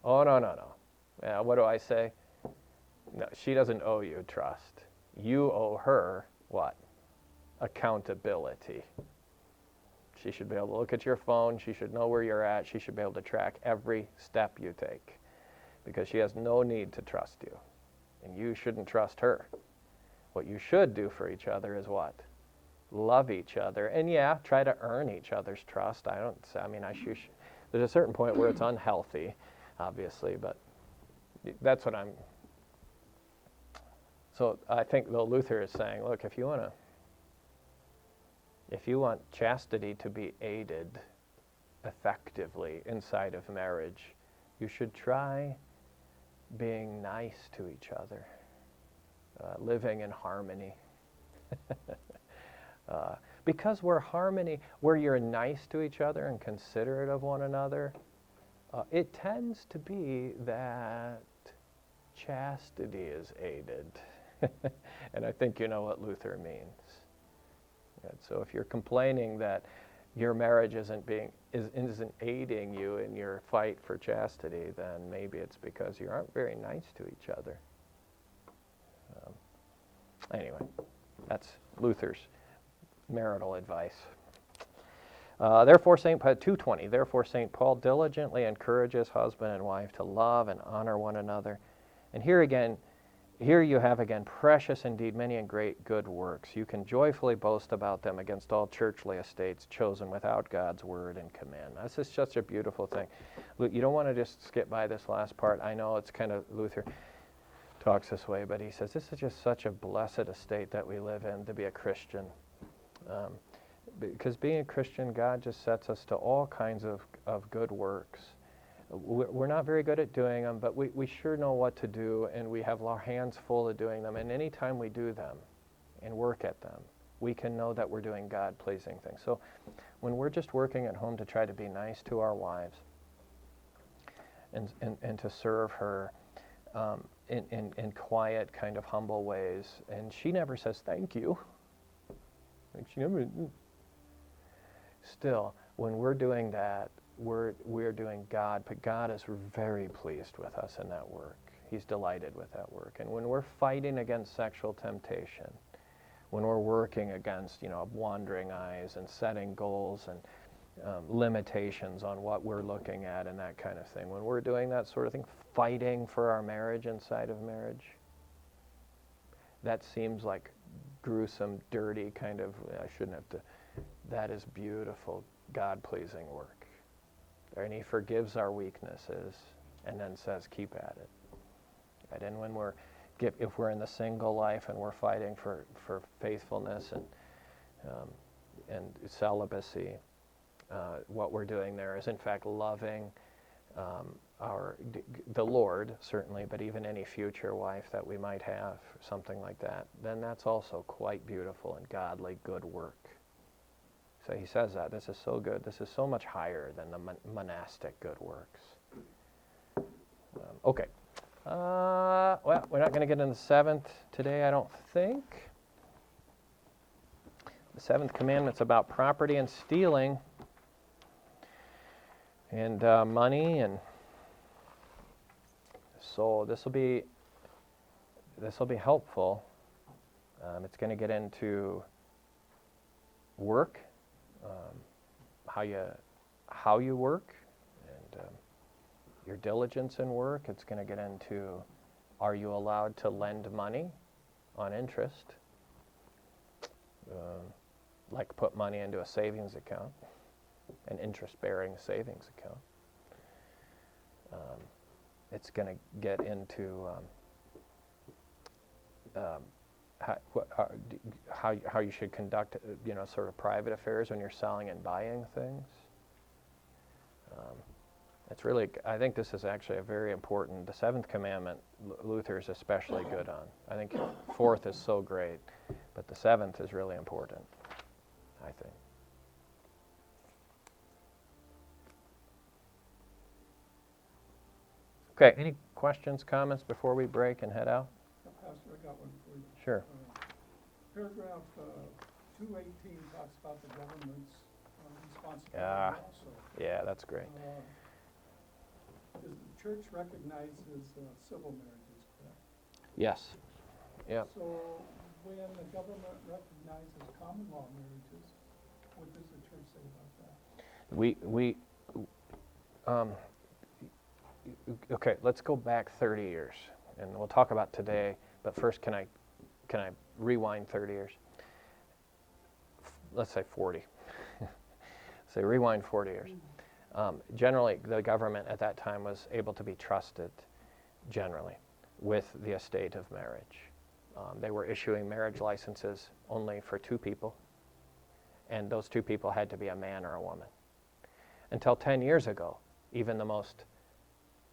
Oh, no. Yeah, what do I say? No, she doesn't owe you trust. You owe her what? Accountability. She should be able to look at your phone. She should know where you're at. She should be able to track every step you take, because she has no need to trust you. And you shouldn't trust her. What you should do for each other is what? Love each other. And yeah, try to earn each other's trust. There's a certain point where it's unhealthy, obviously, but that's what I'm... So I think though Luther is saying, look, if you want chastity to be aided effectively inside of marriage, you should try being nice to each other, living in harmony. Because where you're nice to each other and considerate of one another, it tends to be that chastity is aided. And I think you know what Luther means. And so if you're complaining that your marriage isn't aiding you in your fight for chastity, then maybe it's because you aren't very nice to each other. Anyway, that's Luther's marital advice. Therefore, St. Paul, 2:20, therefore St. Paul diligently encourages husband and wife to love and honor one another. And here you have again, precious indeed, many and great good works. You can joyfully boast about them against all churchly estates chosen without God's word and command. This is such a beautiful thing. You don't want to just skip by this last part. I know it's kind of, Luther talks this way, but he says this is just such a blessed estate that we live in to be a Christian. Because being a Christian, God just sets us to all kinds of good works We're not very good at doing them, but we sure know what to do, and we have our hands full of doing them. And anytime we do them and work at them, we can know that we're doing God-pleasing things. So when we're just working at home to try to be nice to our wives and to serve her in quiet, kind of humble ways, and she never says thank you. Like she never. Still, when we're doing that, we're doing God, but God is very pleased with us in that work. He's delighted with that work. And when we're fighting against sexual temptation, when we're working against, wandering eyes and setting goals and limitations on what we're looking at and that kind of thing, when we're doing that sort of thing, fighting for our marriage inside of marriage, that seems like gruesome, dirty kind of, I shouldn't have to, that is beautiful, God-pleasing work. And He forgives our weaknesses and then says, keep at it. Right? And when if we're in the single life and we're fighting for faithfulness and celibacy, what we're doing there is in fact loving the Lord, certainly, but even any future wife that we might have, something like that, then that's also quite beautiful and godly good work. So he says that. This is so good. This is so much higher than the monastic good works. Okay. Well, we're not going to get into the seventh today, I don't think. The seventh commandment's about property and stealing and money, and so this will be helpful. It's going to get into work, how you work, and your diligence in work. It's going to get into, are you allowed to lend money on interest? Like put money into a savings account, an interest-bearing savings account. It's going to get into how you should conduct, sort of private affairs when you're selling and buying things. It's really, I think this is actually a very important, the seventh commandment, Luther is especially good on. I think fourth is so great, but the seventh is really important, I think. Okay, any questions, comments before we break and head out? Pastor, I got one for you. Sure. Paragraph 218 talks about the government's responsibility Ah. also. Yeah, that's great. The church recognizes civil marriages, correct? Yes. Yeah. So when the government recognizes common law marriages, what does the church say about that? Okay, let's go back 30 years, and we'll talk about today, but first can I rewind 30 years? Let's say 40. Say rewind 40 years. Generally, the government at that time was able to be trusted, generally, with the estate of marriage. They were issuing marriage licenses only for two people, and those two people had to be a man or a woman. Until 10 years ago, even the most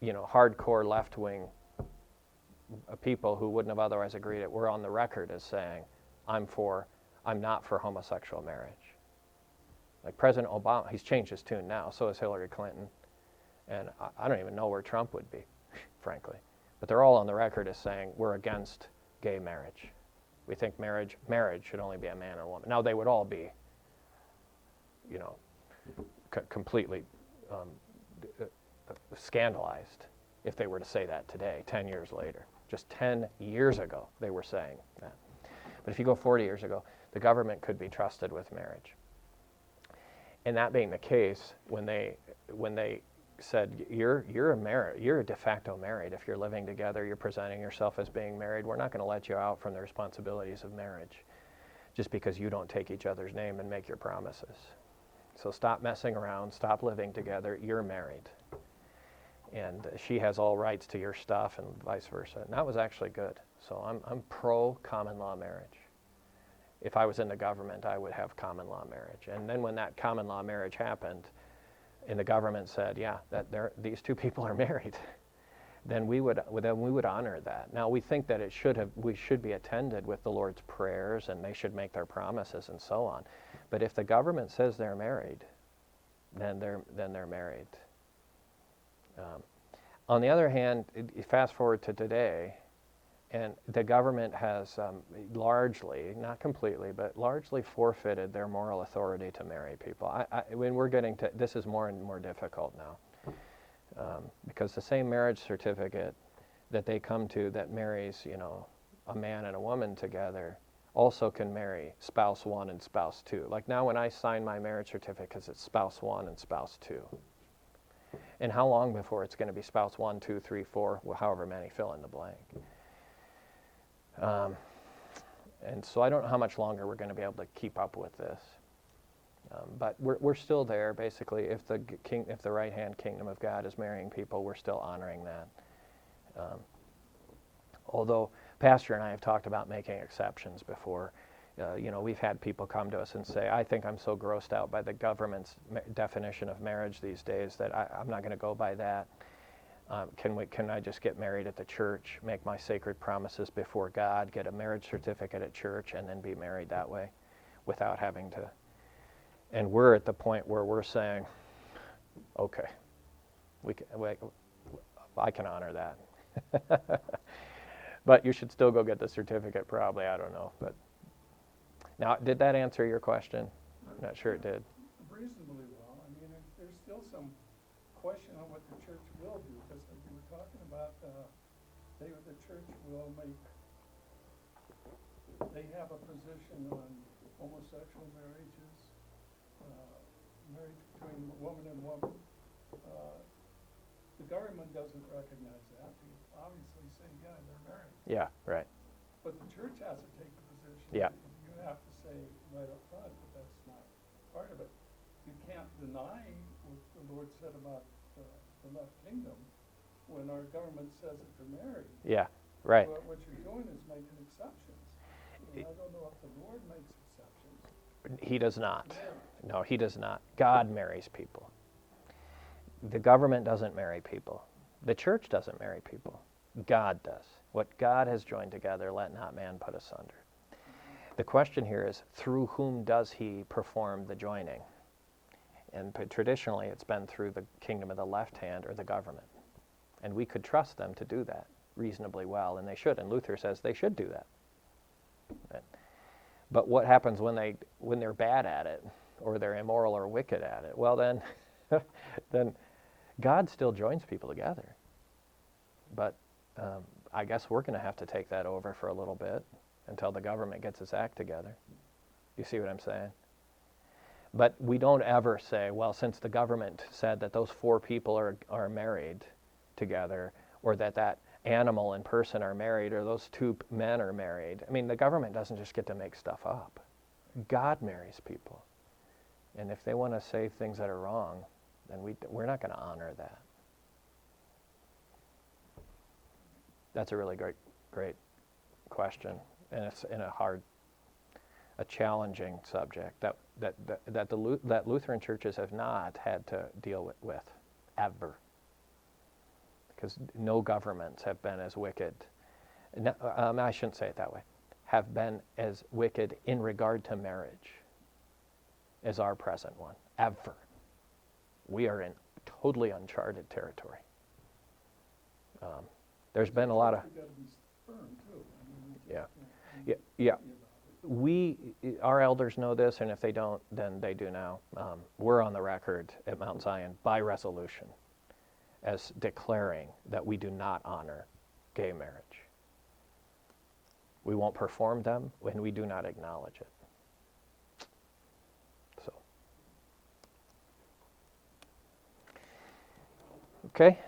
hardcore left-wing people who wouldn't have otherwise agreed it were on the record as saying, I'm not for homosexual marriage. Like President Obama, he's changed his tune now, so has Hillary Clinton, and I don't even know where Trump would be, frankly. But they're all on the record as saying, we're against gay marriage. We think marriage should only be a man or a woman. Now, they would all be, completely scandalized if they were to say that today, 10 years later. Just 10 years ago, they were saying that. But if you go 40 years ago, the government could be trusted with marriage. And that being the case, when they said, you're de facto married. If you're living together, you're presenting yourself as being married. We're not going to let you out from the responsibilities of marriage just because you don't take each other's name and make your promises. So stop messing around, stop living together, you're married. And she has all rights to your stuff and vice versa. And that was actually good. So I'm pro common law marriage. If I was in the government, I would have common law marriage. And then when that common law marriage happened, and the government said, yeah, that these two people are married, then we would honor that. Now we think that we should be attended with the Lord's prayers, and they should make their promises and so on. But if the government says they're married, then they're married. On the other hand, fast forward to today, and the government has largely, not completely, but largely forfeited their moral authority to marry people. When we're getting to, this is more and more difficult now, because the same marriage certificate that they come to that marries, a man and a woman together, also can marry spouse 1 and spouse 2. Like now when I sign my marriage certificates, it's spouse 1 and spouse 2. And how long before it's going to be spouse 1, 2, 3, 4, however many, fill in the blank. And so I don't know how much longer we're going to be able to keep up with this. But we're still there, basically. If the right-hand kingdom of God is marrying people, we're still honoring that. Although Pastor and I have talked about making exceptions before. We've had people come to us and say, I think I'm so grossed out by the government's definition of marriage these days that I'm not going to go by that. Can I just get married at the church, make my sacred promises before God, get a marriage certificate at church, and then be married that way without having to? And we're at the point where we're saying, okay, I can honor that. But you should still go get the certificate probably, I don't know. But now, did that answer your question? I'm not sure it did. Reasonably well. I mean, there's still some question on what the church will do, because we were talking about, the church will they have a position on homosexual marriages, marriage between woman and woman. The government doesn't recognize that. They obviously say, yeah, they're married. Yeah, right. But the church has to take the position. Yeah. You have to say right up front that that's not part of it. You can't deny what the Lord said about the left kingdom when our government says that they're married. Yeah, right. But what you're doing is making exceptions. And I don't know if the Lord makes exceptions. He does not. Yeah. No, he does not. God marries people. The government doesn't marry people. The church doesn't marry people. God does. What God has joined together, let not man put asunder. The question here is, through whom does he perform the joining? And traditionally, it's been through the kingdom of the left hand or the government. And we could trust them to do that reasonably well, and they should. And Luther says they should do that. Right? But what happens when they're bad at it, or they're immoral or wicked at it? Well, then God still joins people together. But I guess we're going to have to take that over for a little bit until the government gets its act together. You see what I'm saying? But we don't ever say, well, since the government said that those 4 people are married together, or that animal and person are married, or those 2 men are married. I mean, the government doesn't just get to make stuff up. God marries people. And if they want to say things that are wrong, then we're not going to honor that. That's a really great question, and it's in a challenging subject that Lutheran churches have not had to deal with ever, because no governments have been as wicked. I shouldn't say it that way. Have been as wicked in regard to marriage as our present one ever. We are in totally uncharted territory. There's been a lot of... You've got to be firm, too. Yeah. Our elders know this, and if they don't, then they do now. We're on the record at Mount Zion by resolution as declaring that we do not honor gay marriage. We won't perform them when we do not acknowledge it. So. Okay.